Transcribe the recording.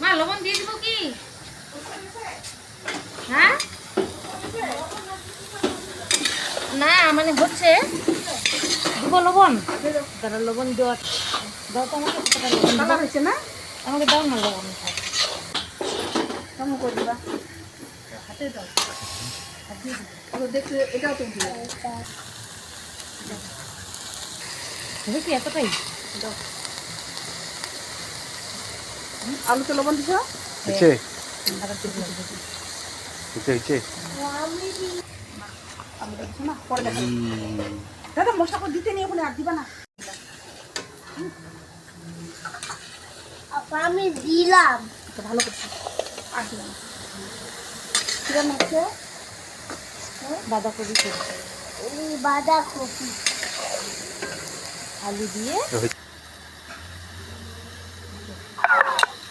মা লবণ দিয়ে দিব কি? হ্যাঁ না মানে হচ্ছে দিব লবণ। তারা লবণ দেওয়া দাও তো আমাকে, লবণ হয়েছে না? আমাকে দাও না লবণ। কেমন করে দিবা? হাতে দাও, দেখতে এটাও তো কি এতটাই দাও। আলুতে লবণ দিছ? দাদা মশলা করে দিতে নেই, ওখানে আর দিবা না। আমি দিলাম ভালো করছি, আর দিলাম কিরম হচ্ছে? বাঁধাকপি, বাঁধাকপি আলু দিয়ে